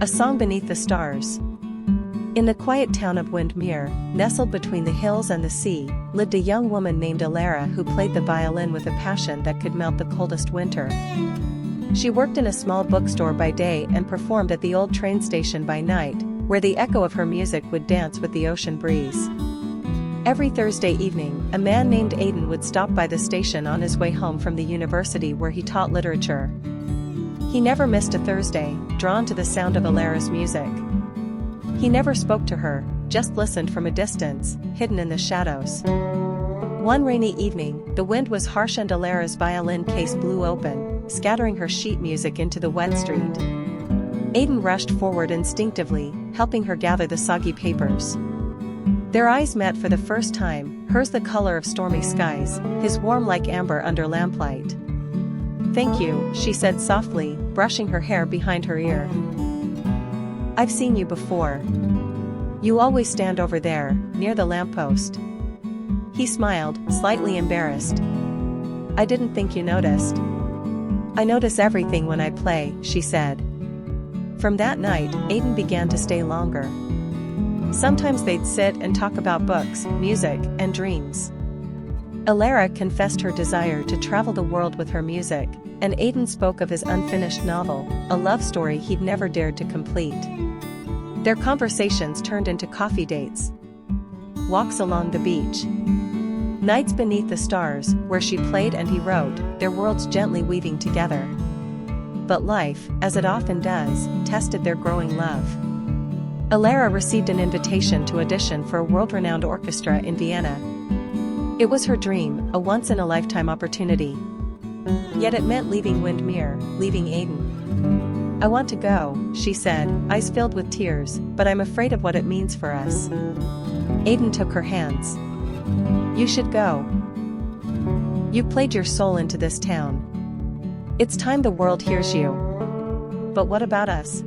A Song Beneath the Stars. In the quiet town of Windermere, nestled between the hills and the sea, lived a young woman named Alara who played the violin with a passion that could melt the coldest winter. She worked in a small bookstore by day and performed at the old train station by night, where the echo of her music would dance with the ocean breeze. Every Thursday evening, a man named Aidan would stop by the station on his way home from the university where he taught literature. He never missed a Thursday, drawn to the sound of Alara's music. He never spoke to her, just listened from a distance, hidden in the shadows. One rainy evening, the wind was harsh and Alara's violin case blew open, scattering her sheet music into the wet street. Aidan rushed forward instinctively, helping her gather the soggy papers. Their eyes met for the first time, hers the color of stormy skies, his warm like amber under lamplight. "Thank you," she said softly, brushing her hair behind her ear. "I've seen you before. You always stand over there, near the lamppost." He smiled, slightly embarrassed. "I didn't think you noticed." "I notice everything when I play," she said. From that night, Aidan began to stay longer. Sometimes they'd sit and talk about books, music, and dreams. Alara confessed her desire to travel the world with her music, and Aidan spoke of his unfinished novel, a love story he'd never dared to complete. Their conversations turned into coffee dates, walks along the beach, nights beneath the stars, where she played and he wrote, their worlds gently weaving together. But life, as it often does, tested their growing love. Alara received an invitation to audition for a world-renowned orchestra in Vienna. It was her dream, a once-in-a-lifetime opportunity. Yet it meant leaving Windermere, leaving Aidan. "I want to go," she said, eyes filled with tears, "but I'm afraid of what it means for us." Aidan took her hands. "You should go. You played your soul into this town. It's time the world hears you. But what about us?"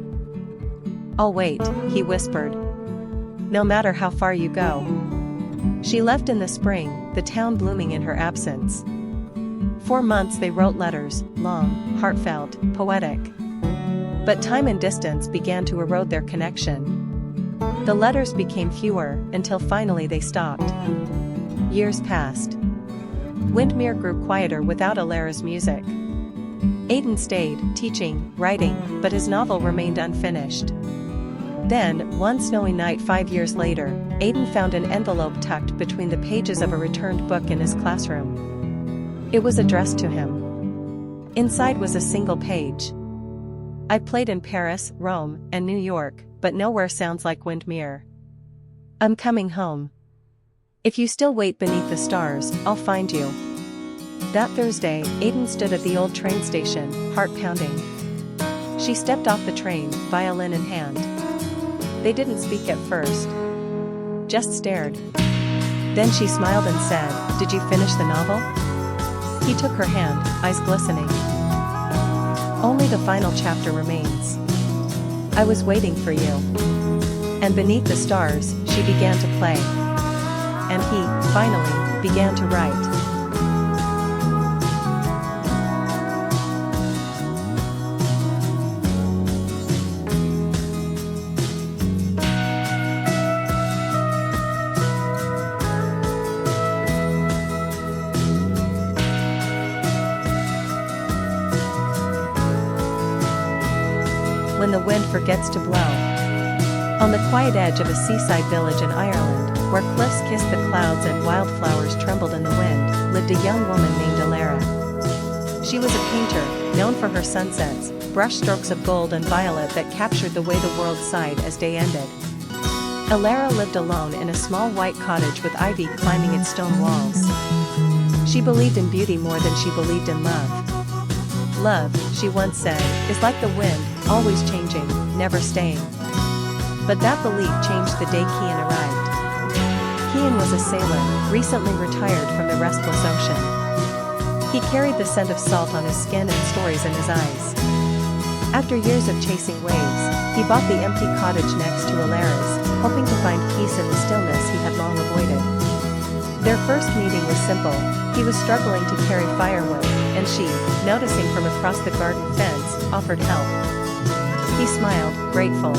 "I'll wait," he whispered. "No matter how far you go." She left in the spring, the town blooming in her absence. 4 months they wrote letters, long, heartfelt, poetic. But time and distance began to erode their connection. The letters became fewer, until finally they stopped. Years passed. Windermere grew quieter without Alara's music. Aidan stayed, teaching, writing, but his novel remained unfinished. Then, one snowy night 5 years later, Aidan found an envelope tucked between the pages of a returned book in his classroom. It was addressed to him. Inside was a single page. "I played in Paris, Rome, and New York, but nowhere sounds like Windermere. I'm coming home. If you still wait beneath the stars, I'll find you." That Thursday, Aidan stood at the old train station, heart pounding. She stepped off the train, violin in hand. They didn't speak at first, just stared. Then she smiled and said, "Did you finish the novel?" He took her hand, eyes glistening. "Only the final chapter remains. I was waiting for you." And beneath the stars, she began to play. And he, finally, began to write. When the wind forgets to blow. On the quiet edge of a seaside village in Ireland, where cliffs kissed the clouds and wildflowers trembled in the wind, lived a young woman named Alara. She was a painter, known for her sunsets, brush strokes of gold and violet that captured the way the world sighed as day ended. Alara lived alone in a small white cottage with ivy climbing its stone walls. She believed in beauty more than she believed in love. "Love," she once said, "is like the wind, always changing, never staying." But that belief changed the day Kian arrived. Kian was a sailor, recently retired from the restless ocean. He carried the scent of salt on his skin and stories in his eyes. After years of chasing waves, he bought the empty cottage next to Alara's, hoping to find peace in the stillness he had long avoided. Their first meeting was simple. He was struggling to carry firewood, and she, noticing from across the garden fence, offered help. He smiled, grateful.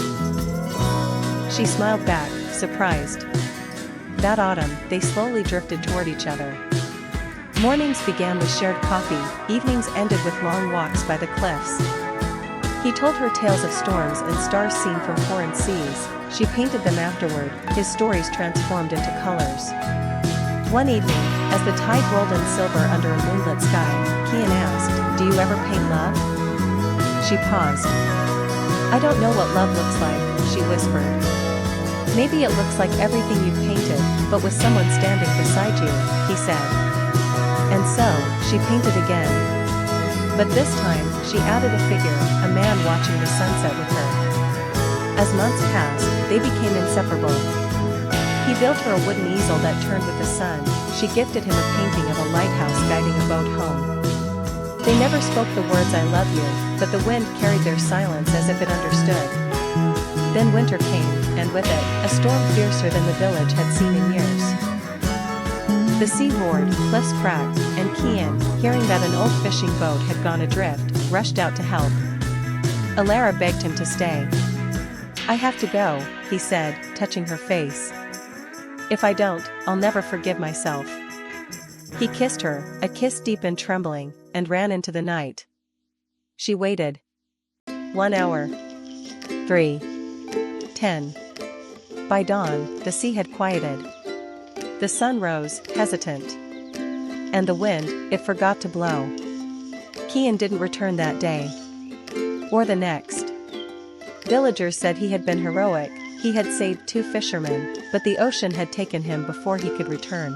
She smiled back, surprised. That autumn, they slowly drifted toward each other. Mornings began with shared coffee, evenings ended with long walks by the cliffs. He told her tales of storms and stars seen from foreign seas. She painted them afterward, his stories transformed into colors. One evening, as the tide rolled in silver under a moonlit sky, Kian asked, "Do you ever paint love?" She paused. "I don't know what love looks like," she whispered. "Maybe it looks like everything you've painted, but with someone standing beside you," he said. And so, she painted again. But this time, she added a figure, a man watching the sunset with her. As months passed, they became inseparable. He built her a wooden easel that turned with the sun. She gifted him a painting of a lighthouse guiding a boat home. They never spoke the words "I love you," but the wind carried their silence as if it understood. Then winter came, and with it, a storm fiercer than the village had seen in years. The sea roared, cliffs cracked, and Kian, hearing that an old fishing boat had gone adrift, rushed out to help. Alara begged him to stay. "I have to go," he said, touching her face. "If I don't, I'll never forgive myself." He kissed her, a kiss deep and trembling, and ran into the night. She waited. 1 hour. 3. 10. By dawn, the sea had quieted. The sun rose, hesitant. And the wind, it forgot to blow. Kian didn't return that day. Or the next. Villagers said he had been heroic, he had saved 2 fishermen, but the ocean had taken him before he could return.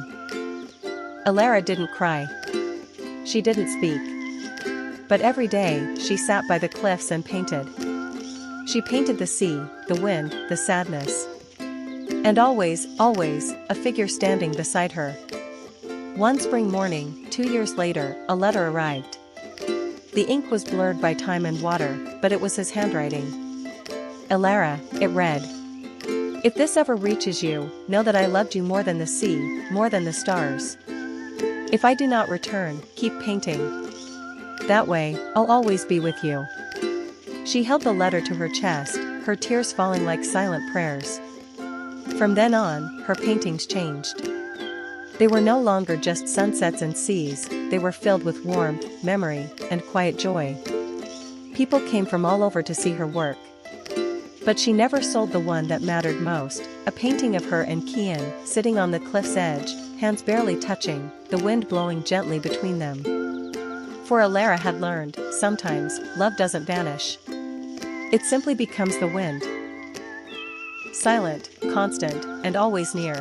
Alara didn't cry. She didn't speak. But every day, she sat by the cliffs and painted. She painted the sea, the wind, the sadness. And always, always, a figure standing beside her. One spring morning, 2 years later, a letter arrived. The ink was blurred by time and water, but it was his handwriting. "Alara," it read. "If this ever reaches you, know that I loved you more than the sea, more than the stars. If I do not return, keep painting. That way, I'll always be with you." She held the letter to her chest, her tears falling like silent prayers. From then on, her paintings changed. They were no longer just sunsets and seas, they were filled with warmth, memory, and quiet joy. People came from all over to see her work. But she never sold the one that mattered most, a painting of her and Kian, sitting on the cliff's edge, hands barely touching, the wind blowing gently between them. For Alara had learned, sometimes, love doesn't vanish. It simply becomes the wind. Silent, constant, and always near.